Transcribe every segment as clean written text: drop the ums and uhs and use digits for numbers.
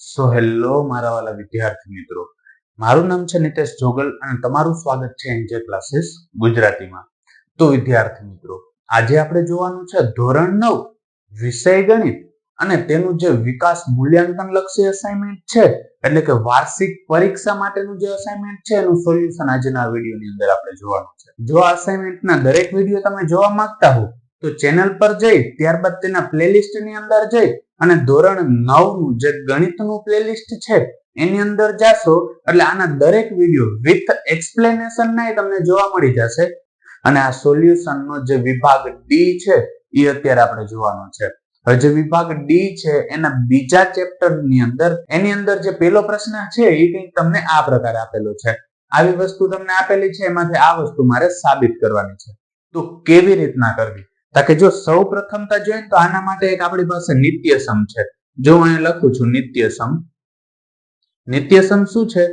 So hello મારા વાલા વિદ્યાર્થી મિત્રો, મારું નામ છે નિતેશ જોગલ અને તમારું સ્વાગત છે એનજે ક્લાસીસ ગુજરાતીમાં. તો વિદ્યાર્થી મિત્રો, આજે આપણે જોવાનું છે ધોરણ 9 વિષય ગણિત અને તેનું જે વિકાસ મૂલ્યાંકન લક્ષી અસાઇનમેન્ટ છે, એટલે કે વાર્ષિક પરીક્ષા માટેનું જે અસાઇનમેન્ટ છે એનું સોલ્યુશન આજના વિડીયોની અંદર આપણે જોવાનું છે. જો આ અસાઇનમેન્ટના દરેક વિડીયો તમે જોવા માંગતા હો તો ચેનલ પર જઈ ત્યારબાદ તેના પ્લેલિસ્ટની અંદર જઈ અને ધોરણ 9 નું જે ગણિતનું પ્લેલિસ્ટ છે એની અંદર જાશો એટલે આના દરેક વિડીયો વિથ એક્સપ્લેનેશન ના તમને જોવા મળી જશે. અને આ સોલ્યુશનનો જે વિભાગ ડી છે એ અત્યારે આપણે જોવાનો છે. હવે જે વિભાગ ડી છે એના બીજા ચેપ્ટર ની અંદર એની અંદર જે પહેલો પ્રશ્ન છે એ કંઈક તમને આ પ્રકારે આપેલો છે. આવી વસ્તુ તમને આપેલી છે, એમાંથી આ વસ્તુ મારે સાબિત કરવાની છે. તો કેવી રીતના કરવી? કે જો સૌ પ્રથમતા જોઈએ તો આના માટે એક આપણી પાસે નિત્યસમ છે. જો હું અહીંયા લખું છું નિત્યસમ. નિત્યસમ શું છે?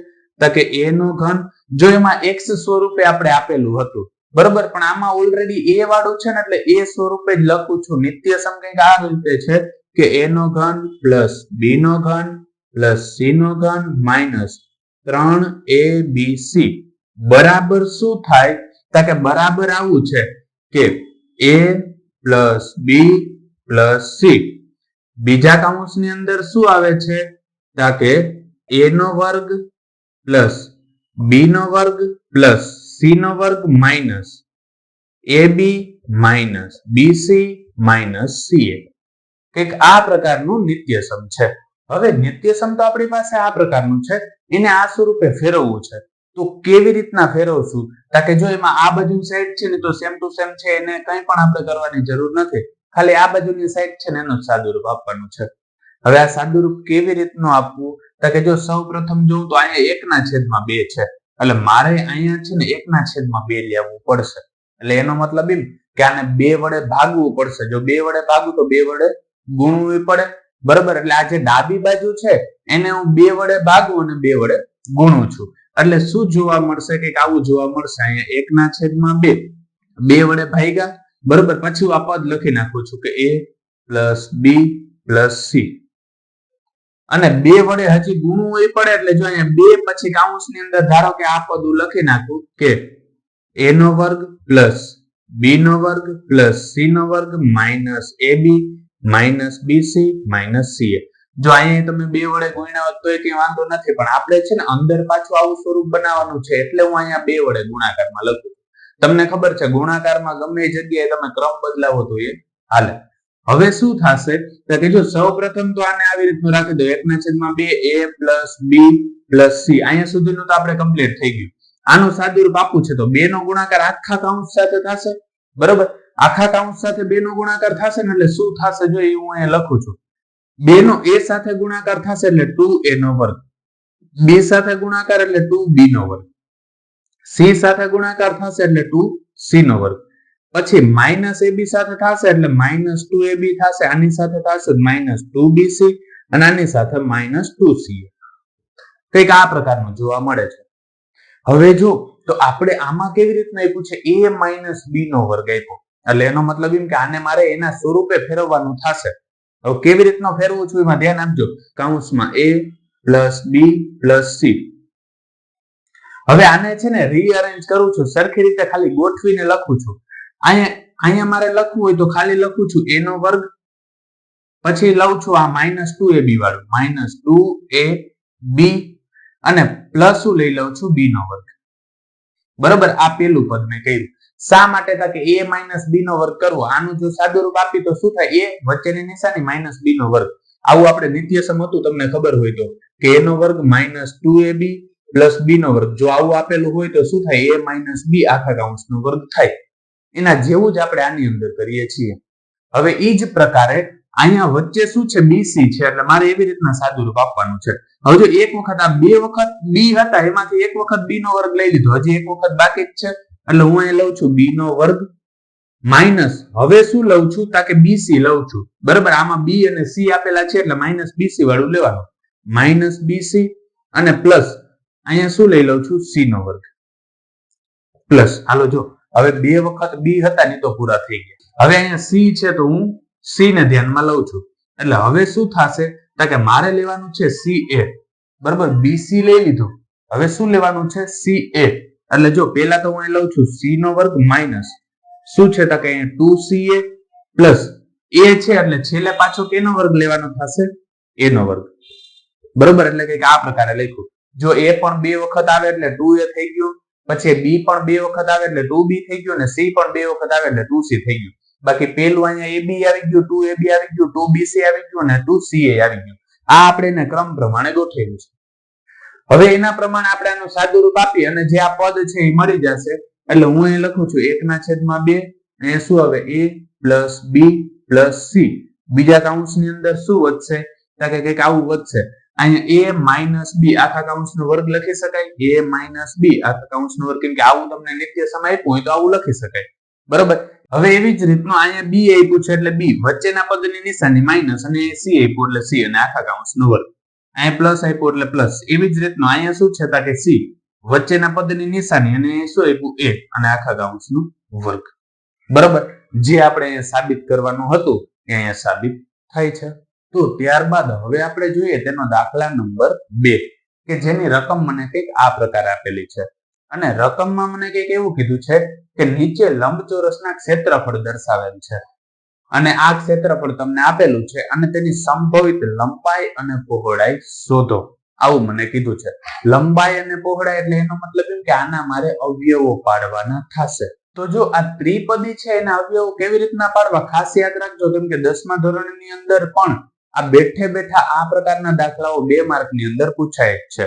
કે a નો ઘન, જો એમાં x સ્વરૂપે આપણે આપેલું હતું, બરોબર, પણ આમાં ઓલરેડી a વાળું છે ને એટલે a સ્વરૂપે જ લખું છું. નિત્યસમ કંઈક આ રીતે છે કે a નો ઘન પ્લસ b નો ઘન પ્લસ c નો ઘન માઇનસ 3abc બરાબર શું થાય? કે બરાબર આવું છે કે a plus B plus C. બીજા કૌંસની અંદર શું આવે છે? કે a નો વર્ગ પ્લસ બી નો વર્ગ પ્લસ સી નો વર્ગ minus ab minus BC minus ca. કંઈક આ પ્રકારનું નિત્યસમ છે. હવે નિત્યસમ તો આપણી પાસે આ પ્રકારનું છે, એને આ સ્વરૂપે ફેરવવું છે. તો કેવી રીતના ફેરવશું? કે જો એમાં આ બાજુ સાઈડ છે ને તો સેમ ટુ સેમ છે, એને કંઈ પણ આપણે કરવાની જરૂર નથી. ખાલી આ બાજુની સાઈડ છે ને એનું સાદુરૂપ આપવાનું છે. હવે આ સાદુરૂપ કેવી રીતનું આપવું? કે જો સૌ પ્રથમ જોઉં તો અહીંયા 1/2 છે, એટલે મારે અહીંયા છે ને 1/2 લેવું પડશે. એટલે એનો મતલબ એમ કે આને 2 વડે ભાગવું પડશે. જો 2 વડે ભાગું તો 2 વડે ગુણવું પડે, બરોબર. એટલે આ જે ડાબી બાજુ છે એને હું 2 વડે ભાગું અને 2 વડે ગુણું છું. એટલે શું જોવા મળશે? કંઈક આવું જોવા મળશે. અહીંયા 1/2 2 વડે ભાગ્યા, બરોબર. પછી હું આ પદ લખી નાખું છું કે a plus B plus C, અને 2 વડે હજી ગુણવું પડે. એટલે જો અહીંયા 2 પછી કૌંસની અંદર ધારો કે આ પદ હું લખી નાખું કે a નો વર્ગ પ્લસ બી નો વર્ગ પ્લસ સી નો વર્ગ minus ab minus BC minus ca. જો અહીંયા તમે 2 વડે ગુણ્યા હોત તો કઈ વાંધો નથી, પણ આપણે છે ને અંદર પાછું આવું સ્વરૂપ બનાવવાનું છે, એટલે હું અહીંયા 2 વડે ગુણાકારમાં લખું. તમને ખબર છે ગુણાકારમાં ગમે એ જગ્યાએ તમે ક્રમ બદલાવો તો એ હાલે. હવે શું થશે? કે જો સૌ પ્રથમ તો આને આવી રીતનું રાખી દો 1/2 a plus B plus C. અહીંયા સુધીનું તો આપણે કમ્પ્લીટ થઈ ગયું. આનું સાદુરૂપ આપવું છે તો 2 નો ગુણાકાર આખા કૌંસ સાથે થશે, બરોબર. આખા કૌંસ સાથે 2 નો ગુણાકાર થશે ને એટલે શું થશે જો એ હું અહીંયા લખું છું. 2 નો a સાથે ગુણાકાર થશે એટલે 2a નો વર્ગ, b સાથે ગુણાકાર એટલે 2b નો વર્ગ, c સાથે ગુણાકાર થશે એટલે 2c નો વર્ગ. પછી માઇનસ ab સાથે થશે એટલે માઇનસ 2ab થશે, આની સાથે થશે માઇનસ 2bc અને આની સાથે માઇનસ 2ca. કંઈક આ પ્રકારનું જોવા મળે છે. હવે જો તો આપણે આમાં કેવી રીતના આપ્યું છે? a માઇનસ b નો વર્ગ આપ્યો, એટલે એનો મતલબ એમ કે આને મારે એના સ્વરૂપે ફેરવવાનું થશે. હવે કેવી રીતના ફેરવું છું એમાં ધ્યાન આપજો. કૌંસમાં a plus B plus C. હવે આને છે ને રીઅરેન્જ કરું છું, સરખી રીતે ખાલી ગોઠવીને લખું છું. અહીંયા મારે લખવું હોય તો ખાલી લખું છું a નો વર્ગ, પછી લઉં છું આ માઇનસ 2ab વાળું માઇનસ 2ab અને પ્લસ શું લઈ લઉં છું b નો વર્ગ, બરોબર. આ પેલું પદ મેં કહ્યું. શા માટે? કે a માઇનસ b નો વર્ગ કરવો. આનું જો સાદુરૂપ આપી તો શું થાય? a વચ્ચેની નિશાની માઇનસ b નો વર્ગ. આવું આપણે નિત્યસમ હતું તમને ખબર હોય તો કે a નો વર્ગ માઇનસ 2ab પ્લસ b નો વર્ગ. જો આવું આપેલું હોય તો શું થાય? a માઇનસ b આખા કૌંસનો વર્ગ થાય. એના જેવું જ આપણે આની અંદર કરીએ છીએ. હવે એ જ પ્રકારે અહીંયા વચ્ચે શું છે? બીસી છે, એટલે મારે એવી રીતના સાદુરૂપ આપવાનું છે. હવે જો એક વખત આ 2 વખત બી હતા એમાંથી એક વખત બી નો વર્ગ લઈ લીધો, હજી એક વખત બાકી જ છે, એટલે હું અહીં લઉં છું બી નો વર્ગ માઇનસ, હવે શું લઉં છું? કે બીસી લઉં છું, બરાબર. આમાં બી અને સી આપેલા છે એટલે માઇનસ બીસી વાળું લેવાનું, માઇનસ બીસી અને પ્લસ અહીંયા શું લઈ લઉં છું? સી નો વર્ગ પ્લસ. હાલો જો હવે 2 વખત બી હતા ને તો પૂરા થઈ ગયા. હવે અહીંયા સી છે તો હું સી ને ધ્યાનમાં લઉં છું, એટલે હવે શું થશે? તો કે મારે લેવાનું છે CA, બરાબર, BC લઈ લીધું. હવે શું લેવાનું છે? CA. એટલે જો પેલા તો હું અહીં લઉં છું C નો વર્ગ માઇનસ શું છે તો કે 2CA પ્લસ A છે એટલે છેલ્લે પાછો કેનો વર્ગ લેવાનો થશે? A નો વર્ગ, બરોબર. એટલે કે આ પ્રકારે લખ્યું. જો A પણ બે વખત આવે એટલે 2A થઈ ગયું, પછી B પણ બે વખત આવે એટલે 2B થઈ ગયું, અને C પણ બે વખત આવે એટલે 2C થઈ ગયું. બાકી પેલું અહીંયા AB આવી ગયું, 2AB આવી ગયું, 2BC આવી ગયું અને 2CA આવી ગયું. આ આપણે એને ક્રમ પ્રમાણે ગોઠવ્યું છે. હવે એના પ્રમાણે આપણે આનું સાદું રૂપ આપી અને જે આ પદ છે એ મળી જશે. એટલે હું અહીં લખું છું 1/2. એ શું આવે? A plus B plus C. બીજા કૌંસની અંદર શું વધશે? તો કે કંઈક આવું વધશે. અહીંયા A માઇનસ B આખા કૌંસનો વર્ગ લખી શકાય. A માઇનસ B આખા કૌંસનો વર્ગ, કેમ કે આવું તમને નિત્ય સમય આપ્યું હોય તો આવું લખી શકાય, બરોબર. હવે એવી જ રીતનું અહીંયા B આપ્યું છે એટલે B, વચ્ચેના પદની નિશાની માઇનસ, અને C આપ્યું એટલે C અને આખા કૌંસનો વર્ગ. અહીંયા પ્લસ આપ્યું એટલે પ્લસ. એવી જ રીતનું અહીંયા શું છે તો કે C, વચ્ચેના પદની નિશાની, અને શું આપ્યું? A અને આખા કૌંસનો વર્ગ, બરોબર. જે આપણે સાબિત કરવાનું હતું એ અહીંયા સાબિત થાય છે. તો ત્યારબાદ હવે આપણે જોઈએ તેનો દાખલા નંબર 2 કે જેની રકમ મને કંઈક આ પ્રકારે આપેલી છે. અને રકમમાં મને કંઈક એવું કીધું છે કે નીચે લંબચોરસના ક્ષેત્રફળ દર્શાવેલ છે અને આ ક્ષેત્રફળ તમને આપેલું છે અને તેની સંભવિત લંબાઈ અને પહોળાઈ શોધો, આવું મને કીધું છે. લંબાઈ અને પહોળાઈ એટલે એનો મતલબ એમ કે આના મારે અવયવો પાડવાના થશે. તો જો આ ત્રિપદી છે એના અવયવો કેવી રીતના પાડવા ખાસ યાદ રાખજો, કેમ કે 10મા ધોરણની અંદર પણ આ બેઠે બેઠા આ પ્રકારના દાખલાઓ 2 માર્કની અંદર પૂછાય છે.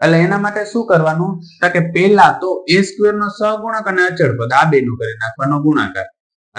એટલે એના માટે શું કરવાનું કે પહેલા તો a² નો સહગુણક અને અચળ પદ આ બેનું કરી નાખવાનો ગુણાકાર.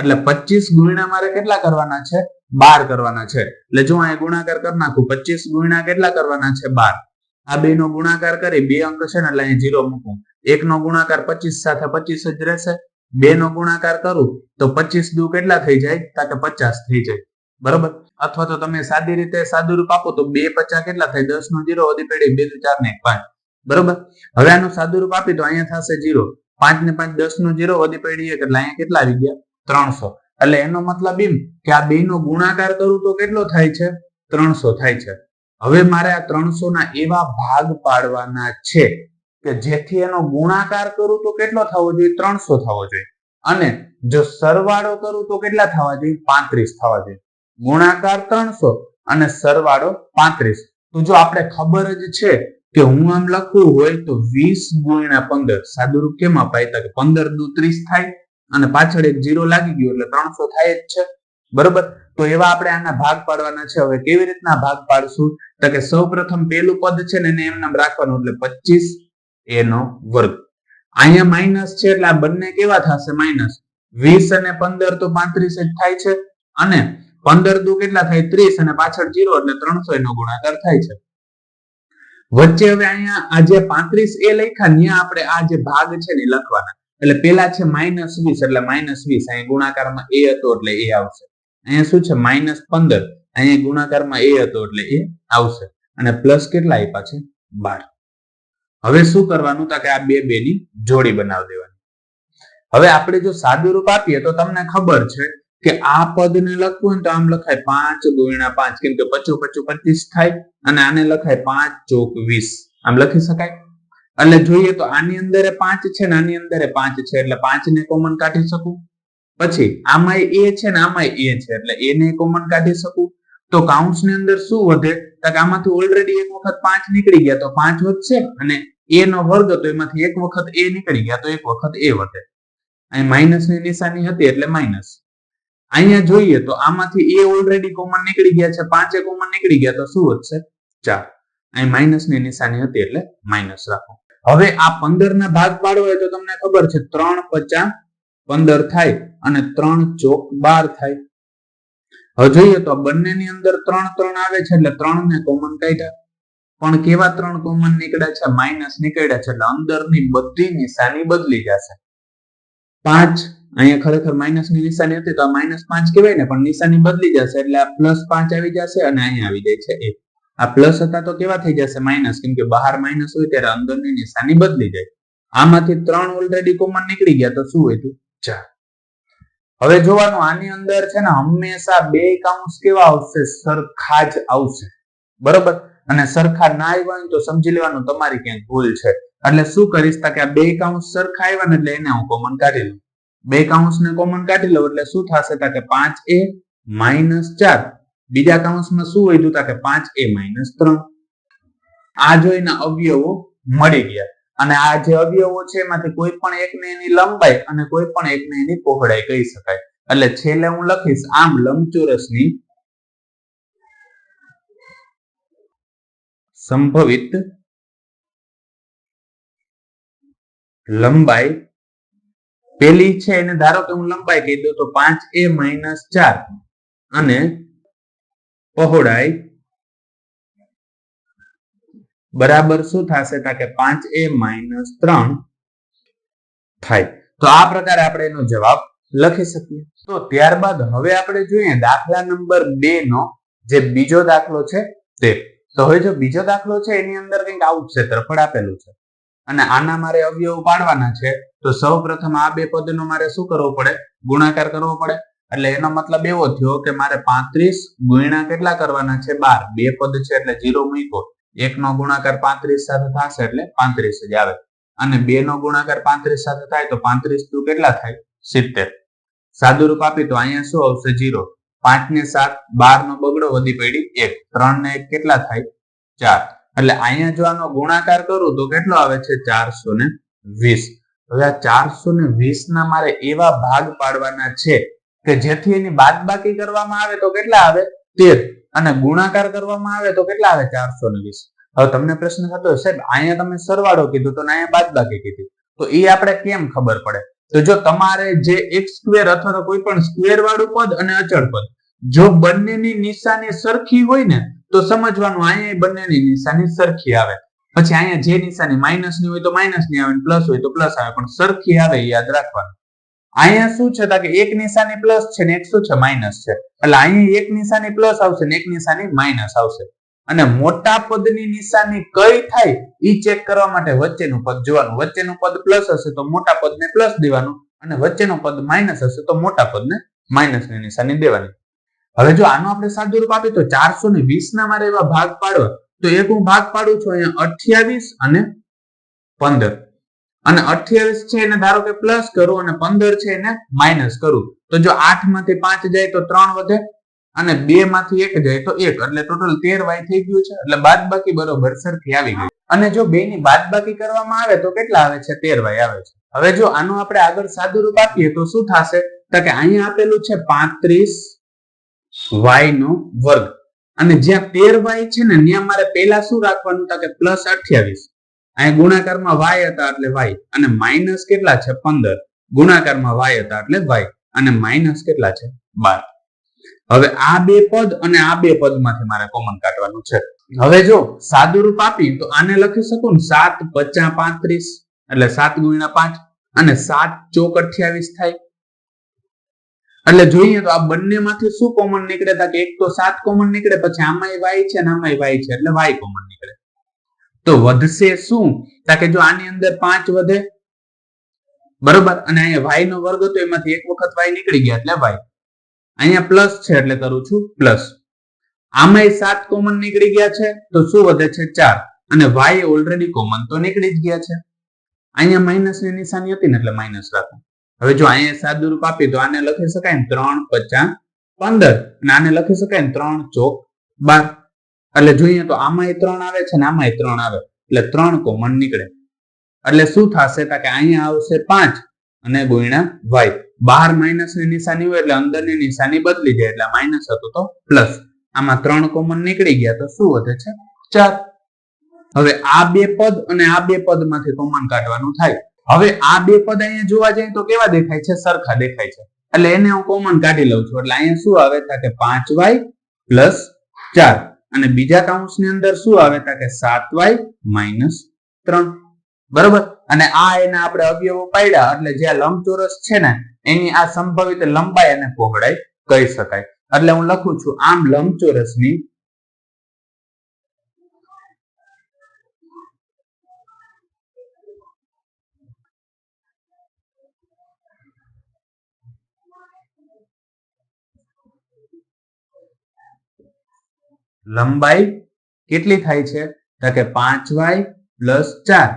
એટલે 25 ગુણ્યા મારે કેટલા કરવાના છે? 12 કરવાના છે. એટલે જો અહીંયા ગુણાકાર કરી નાખું, 25 ગુણ્યા કેટલા કરવાના છે? 12. આ બેનો ગુણાકાર કરી 2 અંક છે ને એટલે અહીં 0 મૂકું. 1 નો ગુણાકાર 25 સાથે 25 જ રહેશે. 2 નો ગુણાકાર કરું તો 25 દુ કેટલા થઈ જાય? તો કે 50 થઈ જાય, બરોબર. અથવા તો તમે સાદી રીતે સાદું રૂપ આપો તો 2 50 કેટલા થાય? 10 નો 0 વધી પડી 2 4 ને 5, બરોબર. હવે આનું સાદું રૂપ આપી તો અહીંયા થશે 0. 5 ને 5 10 નો 0 વધી પડી એટલે અહીંયા કેટલા આવી ગયા? 300. એટલે એનો મતલબ એમ કે આ બે નો ગુણાકાર કરું તો કેટલો થાય છે? 300 થાય છે. હવે મારે આ 300 ના એવા ભાગ પાડવાના છે કે જેથી એનો ગુણાકાર કરું તો કેટલો થવો જોઈએ? 300 થવો જોઈએ. અને જો સરવાળો કરું તો કેટલા થવા જોઈએ? 35 થવા જોઈએ. ગુણાકાર 300 અને સરવાળો 35. તો જો આપણે ખબર જ છે કે હું આમ લખવું હોય તો 20 ગુણ્યા 15 સાદુરૂપ કેમ અપાય? તો 15 દુ 30 થાય અને પાછળ એક 0 લાગી ગયો એટલે 300 થાય જ છે, બરોબર. તો એવા આપણે આના ભાગ પાડવાના છે. હવે કેવી રીતના ભાગ પાડશું? તો કે સૌપ્રથમ પેલું પદ છે ને એને એમ નામ રાખવાનું એટલે 25 a નો વર્ગ. અહીંયા માઇનસ છે એટલે આ બંને કેવા થશે? માઇનસ. 20 અને 15 તો 35 જ થાય છે અને 15 દુ કેટલા થાય? 30 અને પાછળ 0 એટલે 300 નો ગુણાકાર થાય છે. વચ્ચે હવે અહીંયા આ જે 35 એ લખ્યા ત્યાં આપણે આ જે ભાગ છે ને લખવાના. એટલે પેલા છે -20 એટલે -20 અહીં ગુણાકારમાં a હતો એટલે a આવશે. અહીંયા શું છે? -15 અહીંયા ગુણાકારમાં a હતો એટલે a આવશે. અને પ્લસ કેટલા આપ્યા છે? 12. હવે શું કરવાનું? તો કે આ બે ની જોડી બનાવી દેવાની. હવે આપણે જો સાદું રૂપ આપીએ તો તમને ખબર છે કે આ પદને લખવું ને તો આમ લખાય 5 ગુણ્યા 5, કેમ કે 25 25 થાય અને આને લખાય 5 ચોક 20, આમ લખી શકાય. એટલે જોઈએ તો આની અંદર 5 છે ને આની અંદર 5 છે એટલે 5 ને કોમન કાઢી શકું. પછી આમાં a છે ને આમાં a છે એટલે a ને કોમન કાઢી શકું. તો કૌંસની અંદર શું વધે? તો કે આમાંથી ઓલરેડી એક વખત 5 નીકળી ગયા તો 5 વધશે અને a નો વર્ગ હતો એમાંથી એક વખત a નીકળી ગયા તો એક વખત a વધે. અહીં માઇનસ ની નિશાની હતી એટલે માઇનસ. અહીંયા જોઈએ તો આમાંથી a ઓલરેડી કોમન નીકળી ગયા છે, 5 કોમન નીકળી ગયા તો શું વધશે? 4. અહીં માઇનસ ની નિશાની હતી એટલે માઇનસ રાખો. હવે આ 15 ના ભાગ પાડવો હોય તો તમને ખબર છે 3 50 15 થાય અને 3 ચોક 12 થાય. હવે જોઈએ તો બંનેની અંદર 3 આવે છે એટલે 3 ને કોમન કાઢ્યા. પણ કેવા 3 કોમન નીકળ્યા છે? માઇનસ નીકળ્યા છે એટલે અંદરની બધી નિશાની બદલી જશે. 5 અહીંયા ખરેખર માઇનસ ની નિશાની હતી તો આ -5 કહેવાય ને, પણ નિશાની બદલી જશે એટલે આ +5 આવી જશે અને અહીંયા આવી જાય છે 1. આ પ્લસ હતા તો કેવા થઈ જશે? માઇનસ, કેમ કે બહાર માઇનસ હોય ત્યારે અંદરની નિશાની બદલી જાય. આમાંથી 3 ઓલરેડી કોમન નીકળી ગયા તો શું વધ્યું? 4. હવે જોવાનું આની અંદર છે ને હંમેશા બે કૌંસ કેવા આવશે? સરખા જ આવશે. બરોબર. અને સરખા ના આવ્યા હોય તો સમજી લેવાનું તમારી ક્યાંક ભૂલ છે. એટલે શું કરીશ કે આ બે કૌંસ સરખા આવ્યા ને એટલે એને હું કોમન કાઢી લઉં. બે કૌંસને કોમન કાઢી લઉં એટલે શું થશે કે 5a - 4. બીજા કૌંસમાં શું વધ્યું કે 5a - 3. આ જોઈને અવયવો મળી ગયા. અને આ જે અવયવો છે એમાંથી કોઈ પણ એકને એની લંબાઈ અને કોઈ પણ એકને એની પહોળાઈ કહી શકાય. એટલે છેલ્લે હું લખીશ આમ લંબચોરસની સંભવિત લંબાઈ પેલી છે એને ધારો કે હું લંબાઈ કહી દઉં તો 5a - 4 અને પહોળાઈ બરાબર શું થશે કે 5a - 3 થાય. તો આ પ્રકારે આપણે એનો જવાબ લખી શકીએ. તો ત્યારબાદ હવે આપણે જોઈએ દાખલા નંબર 2 નો જે બીજો દાખલો છે તે. તો હવે જો બીજો દાખલો છે એની અંદર કંઈક આવું ક્ષેત્રફળ આપેલું છે અને આના મારે અવયવ પાડવાના છે. તો સૌપ્રથમ આ બે પદનો મારે શું કરવો પડે? ગુણાકાર કરવો પડે. એટલે એનો મતલબ એવો થયો કે મારે 35 ગુણ્યા કેટલા કરવાના છે? 12. બે પદ છે એટલે 0 મૂક્યો. 1 નો ગુણાકાર 35 સાથે થશે એટલે 35 જ આવે. અને 2 નો ગુણાકાર 35 સાથે થાય તો 35 નું કેટલા થાય? 70. સાદું રૂપ આપી તો અહીંયા શું આવશે? 0. 5 ને 7 12 નો બગડો વધી પડી 1. 3 ને 1 કેટલા થાય? 4. એટલે અહીંયા જો આનો ગુણાકાર કરું તો કેટલો આવે છે? 420. હવે આ 420 ના મારે એવા ભાગ પાડવાના છે કે જેથી એની બાદબાકી કરવામાં આવે તો કેટલા આવે? 13. અને ગુણાકાર કરવામાં આવે તો કેટલા આવે? 420. હવે તમને પ્રશ્ન થતો હશે સાહેબ અહીંયા તમે સરવાળો કીધું તો અહીંયા બાદબાકી કીધી, તો એ આપણે કેમ ખબર પડે? તો જો તમારે જે x² અથવા તો કોઈ પણ સ્ક્વેર વાળું પદ અને અચળ પદ જો બંનેની નિશાની સરખી હોય ને તો સમજવાનું અહીંયા બંનેની નિશાની સરખી આવે. પછી અહીંયા જે નિશાની માઇનસ ની હોય તો માઇનસ ની આવે, પ્લસ હોય તો પ્લસ આવે, પણ સરખી આવે યાદ રાખવાનું. અહીંયા શું છે કે એક નિશાની પ્લસ છે ને એક શું છે? માઇનસ છે. એટલે અહીંયા એક નિશાની પ્લસ આવશે ને એક નિશાની માઇનસ આવશે. અને મોટા પદની નિશાની કઈ થાય એ ચેક કરવા માટે વચ્ચેનું પદ જોવાનું. વચ્ચેનું પદ પ્લસ હશે તો મોટા પદને પ્લસ દેવાનું અને વચ્ચેનું પદ માઇનસ હશે તો મોટા પદને માઇનસ ની નિશાની દેવાની. હવે જો આનો આપણે સાદું રૂપ આપીએ તો 420 ના મારે એવા ભાગ પાડવા, તો એક હું ભાગ પાડું છું અહીંયા 28 અને 15. અને 28 છે એને ધારો કે પ્લસ કરું અને 15 છે એને માઇનસ કરું. તો જો 8 માંથી 5 જાય તો 3 વધે અને 2 માંથી 1 જાય તો 1, એટલે ટોટલ 13y થઈ ગયું છે. એટલે બાદબાકી બરોબર સરખી આવી ગઈ. અને જો બે ની બાદબાકી કરવામાં આવે તો કેટલા આવે છે? 13y આવે છે. હવે જો આનું આપણે આગળ સાદું રૂપ આપીએ તો શું થશે? તો કે અહીંયા આપેલું છે 35y નો વર્ગ અને જ્યાં 13y છે ને ત્યાં મારે પહેલા શું રાખવાનું? તો કે પ્લસ 28. અહીંયા ગુણાકારમાં y હતા એટલે y અને માઇનસ કેટલા છે? 15. ગુણાકારમાં y હતા એટલે y અને માઇનસ કેટલા છે? 12. હવે આ બે પદ અને આ બે પદમાંથી મારે કોમન કાઢવાનું છે. હવે જો સાદું રૂપ આપી તો આને લખી શકું ને 7 × 5 = 35 એટલે 7 × 5 અને 7 × 4 = 28 થાય. એટલે જોઈએ તો આ બંનેમાંથી શું કોમન નીકળે? કે એક તો 7 કોમન નીકળે, પછી આમાંય y છે અને આમાંય y છે એટલે y કોમન નીકળે. તો વધશે શું? કે જો આની અંદર 5 વધે બરોબર અને અહીંયા y નો વર્ગ હતો એમાંથી એક વખત y નીકળી ગયા એટલે y. અહીંયા પ્લસ છે એટલે કરું છું પ્લસ. આમાંય 7 કોમન નીકળી ગયા છે તો શું વધે છે? 4 અને y ઓલરેડી કોમન તો નીકળી જ ગયા છે. અહીંયા માઇનસ ની નિશાની હતી ને એટલે માઇનસ રાખો. હવે જો અહીંયા સાદું રૂપ આપી તો આને લખી શકાય ને 3 × 5 = 15 અને આને લખી શકાય ને 3 × 4 = 12. એટલે જોઈએ તો આમાંય 3 આવે છે ને આમાંય 3 આવે એટલે 3 કોમન નીકળે. એટલે શું થશે? કે અહીંયા આવશે 5 અને ગુણ્યા y. બહાર માઇનસ ની નિશાની હોય એટલે અંદરની નિશાની બદલી જાય એટલે માઇનસ હતું તો પ્લસ. આમાં 3 કોમન નીકળી ગયા તો શું વધે છે? 4. હવે આ બે પદ અને આ બે પદમાંથી કોમન કાઢવાનું થાય. હવે આ બે પદ અહીંયા જોવા જઈએ તો કેવા દેખાય છે? સરખા દેખાય છે. એટલે એને હું કોમન કાઢી લઉં છું. એટલે અહીંયા શું આવે? કે 5y + 4 અને બીજા કૌંસની અંદર શું આવે? કે 7y - 3. બરોબર. અને આ એના આપણે અવયવો પાડ્યા એટલે જે આ લંબચોરસ છે ને એની આ સંભવિત લંબાઈ અને પહોળાઈ કહી શકાય. એટલે હું લખું છું આમ લંબચોરસની લંબાઈ કેટલી થાય છે તો કે 5y + 4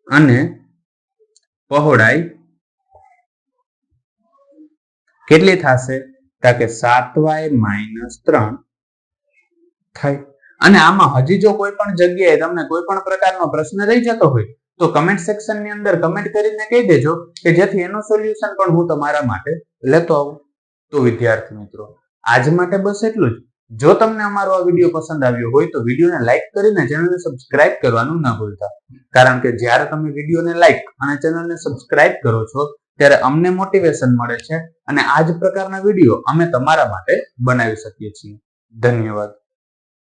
અને પહોળાઈ કેટલી થશે તો કે 7y - 3 થાય. અને આમાં હજી જો કોઈ પણ જગ્યાએ તમને કોઈ પણ પ્રકારનો પ્રશ્ન રહી જતો હોય તો કમેન્ટ સેક્શન ની અંદર કમેન્ટ કરીને કહી દેજો કે જેથી એનું સોલ્યુશન પણ હું તમારા માટે લેતો આવું. તો વિદ્યાર્થી મિત્રો આજ માટે બસ એટલું જ. જો તમને અમારો આ વિડીયો પસંદ આવ્યો હોય તો વિડીયોને લાઈક કરીને ચેનલને સબસ્ક્રાઇબ કરવાનું ન ભૂલતા, કારણ કે જ્યારે તમે વિડીયોને લાઈક અને ચેનલને સબસ્ક્રાઇબ કરો છો ત્યારે અમને મોટિવેશન મળે છે અને આ જ પ્રકારના વિડીયો અમે તમારા માટે બનાવી શકીએ છીએ. ધન્યવાદ.